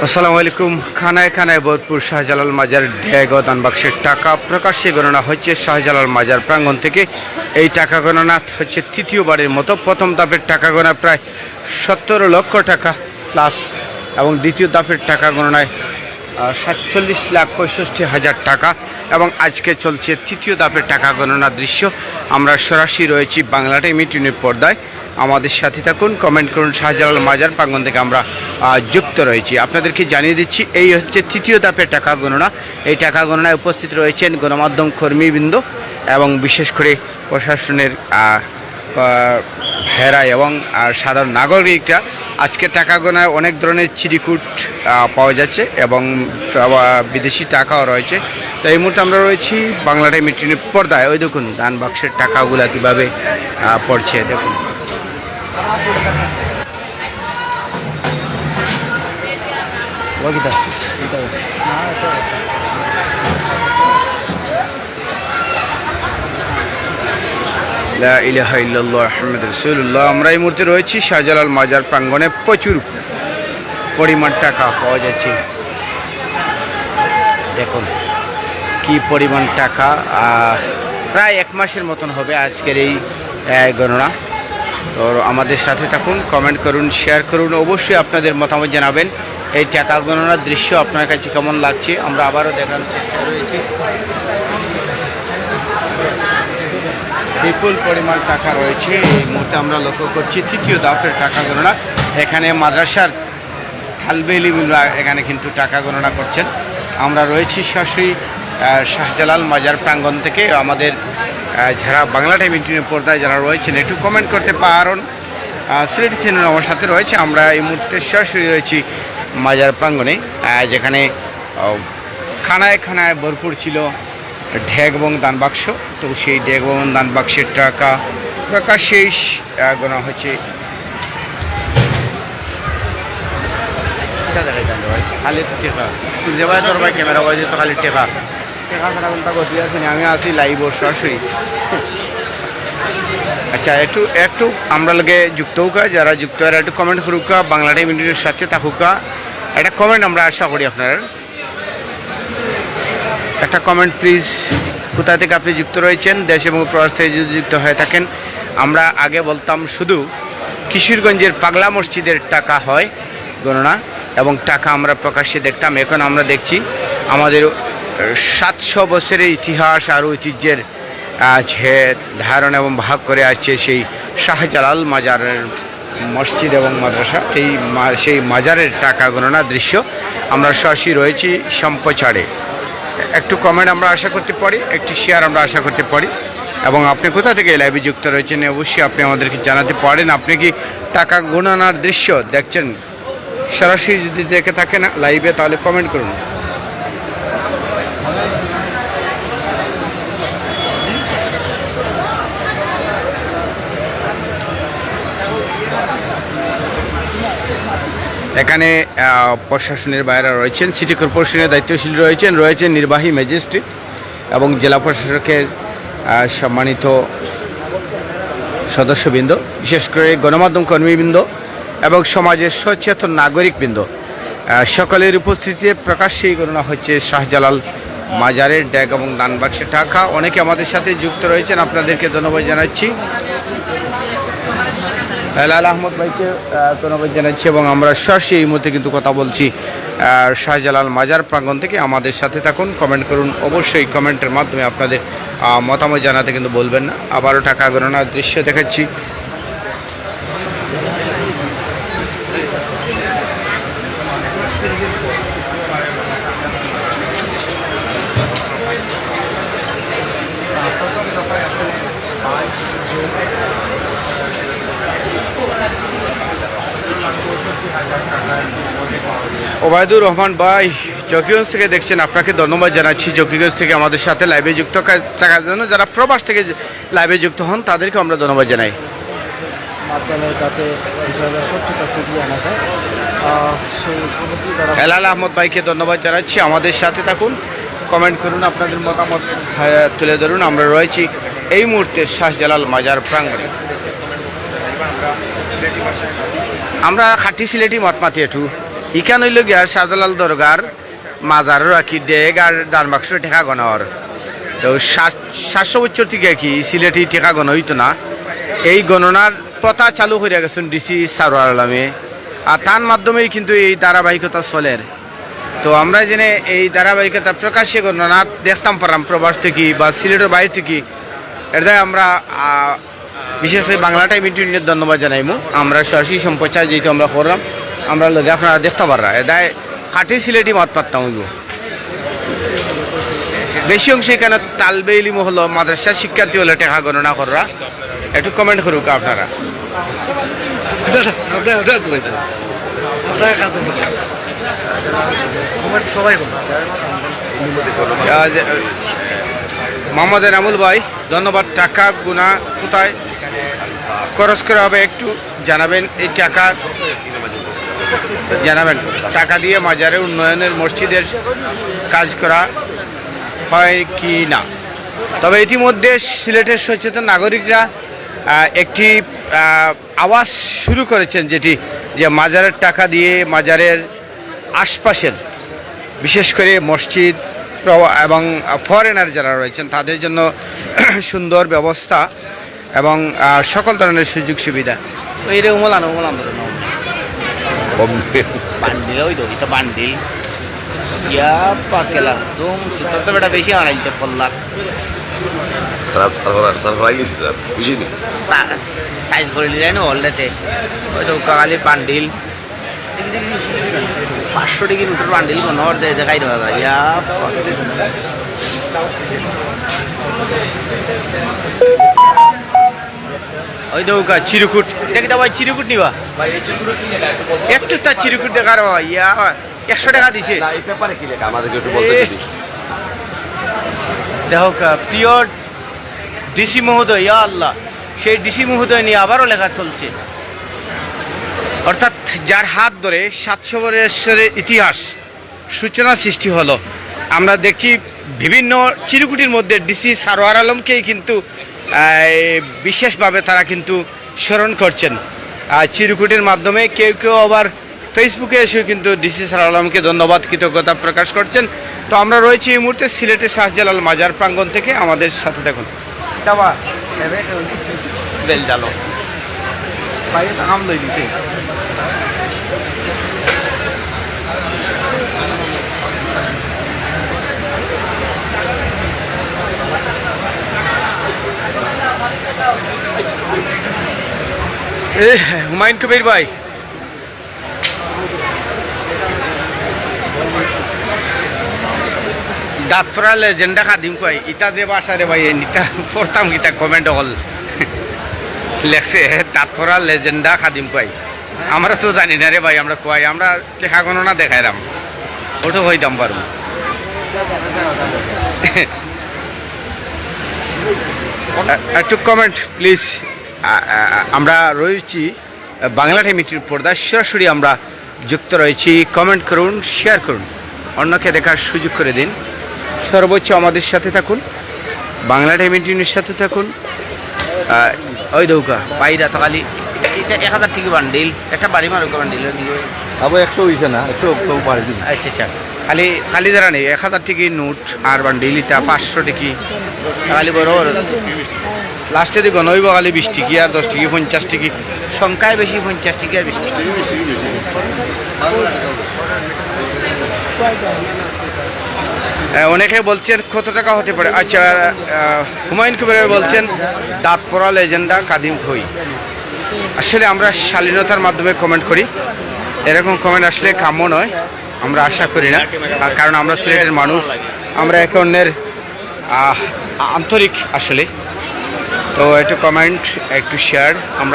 আসসালামু আলাইকুম। খানায় খানায় বোধপুর শাহজালাল মাজার ড্যাগ ও দানবাক্সের টাকা প্রকাশ্যে গণনা হচ্ছে শাহজালাল মাজার প্রাঙ্গণ থেকে। এই টাকা গণনা হচ্ছে তৃতীয়বারের মতো। প্রথম ধাপের টাকা গণনা প্রায় 17 লক্ষ টাকা প্লাস এবং দ্বিতীয় ধাপের টাকা গণনায় 47,65,000 টাকা এবং আজকে চলছে তৃতীয় ধাপের টাকা গণনার দৃশ্য। আমরা সরাসরি রয়েছি বাংলা টাইম টিভির পর্দায়। আমাদের সাথে থাকুন, কমেন্ট করুন। শাহজালাল মাজার প্রাঙ্গণ থেকে আমরা যুক্ত রয়েছি। আপনাদেরকে জানিয়ে দিচ্ছি এই হচ্ছে তৃতীয় ধাপের টাকা গণনা। এই টাকা গণনায় উপস্থিত রয়েছেন গণমাধ্যম কর্মীবৃন্দ এবং বিশেষ করে প্রশাসনের ভাইরা এবং সাধারণ নাগরিকরা। আজকে টাকা গণনায় অনেক ধরনের চিরিকুট পাওয়া যাচ্ছে এবং বিদেশি টাকাও রয়েছে। তো এই মুহূর্তে আমরা রয়েছি বাংলা টাইম টিভির পর্দায়। ওই দেখুন দান বাক্সের টাকাগুলা কীভাবে পড়ছে দেখুন। লা ইলাহা ইল্লাল্লাহ মুহাম্মাদুর রাসূলুল্লাহ। আমরা এই মুহূর্তে রয়েছি শাহজালাল মাজার প্রাঙ্গণে। প্রচুর পরিমাণ টাকা পাওয়া যাচ্ছে। দেখুন কি পরিমাণ টাকা, প্রায় 1 মাসের মতন হবে আজকের এই গণনা। তো আমাদের সাথে থাকুন, কমেন্ট করুন, শেয়ার করুন, অবশ্যই আপনাদের মতামত জানাবেন। এই টাকা গণনার দৃশ্য আপনার কাছে কেমন লাগছে আমরা আবারও দেখানোর চেষ্টা করেছি। বিপুল পরিমাণ টাকা রয়েছে। এই মুহূর্তে আমরা লক্ষ্য করছি তৃতীয় ধাপের টাকা গণনা। এখানে মাদ্রাসার তালবে ইলমিরা এখানে কিন্তু টাকা গণনা করছেন। আমরা রয়েছি সরাসরি শাহজালাল মাজার প্রাঙ্গণ থেকে। আমাদের যারা বাংলা টাইম টিভির পর্দায় যারা রয়েছেন একটু কমেন্ট করতে পারেন। সিলেটি চ্যানেল আমার সাথে রয়েছে। আমরা এই মুহূর্তে সরাসরি রয়েছি মাজার প্রাঙ্গণে, যেখানে খানায় খানায় ভরপুর ছিল ঢেক এবং দান বাক্স। তো সেই ঢেক এবং দান বাক্সের টাকা প্রকাশ্যে গোনা হচ্ছে। খালি তো টেকা দেওয়া তোর ভাই ক্যামেরা বাজে তো খালি টেকা টেকা সারা ঘন্টা গতি আছে। আমি আছি লাইভ সরাসরি। আচ্ছা একটু আমরা লগে যুক্ত হোকা, যারা যুক্ত হয় একটু কমেন্ট করুকা, বাংলা টাইম ইন্ডিয়ার সাথে থাকুকা। একটা কমেন্ট আমরা আশা করি আপনার একটা কমেন্ট প্লিজ। কোথা থেকে আপনি যুক্ত রয়েছেন, দেশ এবং প্রবাস থেকে যদি যুক্ত হয়ে থাকেন। আমরা আগে বলতাম শুধু কিশোরগঞ্জের পাগলা মসজিদের টাকা হয় গণনা এবং টাকা আমরা প্রকাশ্যে দেখতাম। এখন আমরা দেখছি আমাদের 700 বছরের ইতিহাস আর ঐতিহ্যের যে ধারণ এবং ভাগ করে আসছে সেই শাহজালাল মাজারের মসজিদ এবং মাদ্রাসা, সেই মাজারের টাকা গণনার দৃশ্য আমরা সরাসরি রয়েছি সম্প্রচারে। একটু কমেন্ট আমরা আশা করতে পারি, একটু শেয়ার আমরা আশা করতে পারি। এবং আপনি কোথা থেকে লাইভে যুক্ত রয়েছেন অবশ্যই আপনি আমাদেরকে জানাতে পারেন। আপনি কি টাকা গণনার দৃশ্য দেখছেন সরাসরি? যদি দেখে থাকেন লাইভে তাহলে কমেন্ট করুন। এখানে প্রশাসনের বাইরে রয়েছেন, সিটি কর্পোরেশনের দায়িত্বশীল রয়েছেন নির্বাহী ম্যাজিস্ট্রেট এবং জেলা প্রশাসকের সম্মানিত সদস্যবৃন্দ, বিশেষ করে গণমাধ্যম কর্মীবৃন্দ এবং সমাজের সচেতন নাগরিকবৃন্দ। সকলের উপস্থিতিতে প্রকাশ্যেই গণনা হচ্ছে শাহজালাল মাজারের ড্যাগ এবং দান বাক্সের টাকা। অনেকে আমাদের সাথে যুক্ত রয়েছেন, আপনাদেরকে ধন্যবাদ জানাচ্ছি। হেলাল আহমদ ভাইকে ধন্যবাদ জানাচ্ছি এবং আমরা সরাসরি এই মুহূর্তে কিন্তু কথা বলছি শাহজালাল মাজার প্রাঙ্গণ থেকে। আমাদের সাথে থাকুন, কমেন্ট করুন, অবশ্যই কমেন্টের মাধ্যমে আপনাদের মতামত জানাতে কিন্তু বলবেন না। আবারও টাকা গণনার দৃশ্য দেখাচ্ছি। ওবায়দুর রহমান ভাই জকিগঞ্জ থেকে দেখছেন, আপনাকে ধন্যবাদ জানাচ্ছি। জকিগঞ্জ থেকে আমাদের সাথে লাইভে যুক্ত থাকার জন্য। যারা প্রবাস থেকে লাইভে যুক্ত হন তাদেরকে আমরা ধন্যবাদ জানাই। হেলাল আহমদ ভাইকে ধন্যবাদ জানাচ্ছি। আমাদের সাথে থাকুন, কমেন্ট করুন, আপনাদের মতামত তুলে ধরুন। আমরা রয়েছি এই মুহূর্তে শাহজালাল মাজার প্রাঙ্গণে। আমরা খাটি সিলেটি মত মাতি একটু ইখান হইল গিয়া শাহজালাল দরগার মাজারও রাখি ডেগ আর ডান বাক্স ঠেকা গণর তো 700 বছর থেকে কি সিলেটি ঠেকা গণ হইতো না এই গণনার প্রথা চালু হয়ে গেছেন ডিসি সারোয়ার আলমে আর তার মাধ্যমেই কিন্তু এই ধারাবাহিকতা চলের তো আমরা জেনে এই ধারাবাহিকতা প্রকাশ্যে গণনা দেখতাম পারাম প্রবাস থেকে বা সিলেটের বাইরে থেকে এটাই আমরা বিশেষ করে বাংলা টাইম ইন্টারনেট ধন্যবাদ জানাইমু আমরা সরাসরি সম্প্রচার যেহেতু আমরা করলাম আমরা লোক আপনারা দেখতে পাররা এটাই কাঠি সিলেটি মত পারতাম হইব বেশি অংশ এখানে তালবে ইলিম হলো মাদ্রাসার শিক্ষার্থী হলে টেকা গণনা করা একটু কমেন্ট করুক আপনারা মোহাম্মদ এনামুল ভাই ধন্যবাদ টাকা গুনা কোথায় খরচ করা হবে একটু জানাবেন এই টাকা জানাবেন টাকা দিয়ে মাজারে উন্নয়নের মসজিদের কাজ করা হয় কি না তবে ইতিমধ্যে সিলেটের সচেতন নাগরিকরা একটি আওয়াজ শুরু করেছেন যেটি যে মাজারের টাকা দিয়ে মাজারের আশপাশের বিশেষ করে মসজিদ এবং ফরেনার যারা রয়েছেন তাদের জন্য সুন্দর ব্যবস্থা এবং সকল ধরনের সুযোগ সুবিধা এই রে উমলান বান্ডিল ওই তো এটা বান্ডিল ইয়া পাকেলা তুম শীতল তো বেটা বেশি আনাইতে পল্লাক সাইজ করে নিলেন অলরেডি ওই তো কালি বান্ডিল 500 টাকা নোটের বান্ডিল কোনো দেখাই দেওয়া যায় ইয়া ওই তো চিরকুট দেখি তো ভাই চিরকুট নিবা একটু তার চিরকুট দেখার ইয়া 100 টাকা দিছে দেখো প্রিয় ডিসি মহোদয় ইয়া আল্লাহ সেই ডিসি মহোদয় নিয়ে আবারও লেখা চলছে অর্থাৎ যার হাত ধরে 700 বছরের ইতিহাস সূচনা সৃষ্টি হলো আমরা দেখছি বিভিন্ন চিরকুটির মধ্যে ডিসি সারোয়ার আলমকেই কিন্তু বিশেষভাবে তারা কিন্তু স্মরণ করছেন চিরকুটির মাধ্যমে কেউ কেউ আবার ফেসবুকে এসেও কিন্তু ডিসি সারোয়ার আলমকে ধন্যবাদ কৃতজ্ঞতা প্রকাশ করছেন তো আমরা রয়েছি এই মুহূর্তে সিলেটের শাহজালাল মাজার প্রাঙ্গণ থেকে আমাদের সাথে দেখুন বেল জালো আম লই দিছে হুমায়ুন কবির ভাই দাঁতরা লেজেন্ডা খাদিম কয় ইটা যে বাসা রে ভাই নিটা পড়তাম গীতা কমেন্ট হল লেখছে দাঁতরা লেজেন্ডা খাদিম কয় আমরা তো জানি না রে ভাই আমরা কয় আমরা টেকা গণনা দেখাইলাম ওটা হইতাম পারব একটু কমেন্ট প্লিজ আমরা রয়েছি বাংলা টাইমের পর্দায় সরাসরি আমরা যুক্ত রয়েছি কমেন্ট করুন শেয়ার করুন অন্যকে দেখার সুযোগ করে দিন সর্বোচ্চ আমাদের সাথে থাকুন বাংলা টাইমের সাথে থাকুন ওই দৌকা পাইরা থাকালি এটা 1000 টাকা বান্ডিল একটা বাড়ি মারো বান্ডিল দিবে আবার 100 হইছে না 100 তো পারে দিন আচ্ছা আচ্ছা খালি খালি দাঁড়া নেই 1000 টাকা নোট আর বান্ডিল এটা 500 টাকা খালি বড় লাস্টে দিকে নইব খালি 20 টাকা আর 10 টাকা 50 টাকা সংখ্যায় বেশি 50 টাকা আর 20 টাকা অনেকে বলছেন কত টাকা হতে পারে আচ্ছা হুমায়ুন কবির বলছেন দাঁত পড়া লেজেন্ডা কাদিম খই আসলে আমরা শালীনতার মাধ্যমে কমেন্ট করি এরকম কমেন্ট আসলে কাম্য নয় আমরা আশা করি না কারণ আমরা সিলেটের মানুষ আমরা একে অন্যের আন্তরিক আসলে তো একটু কমেন্ট একটু শেয়ার আমরা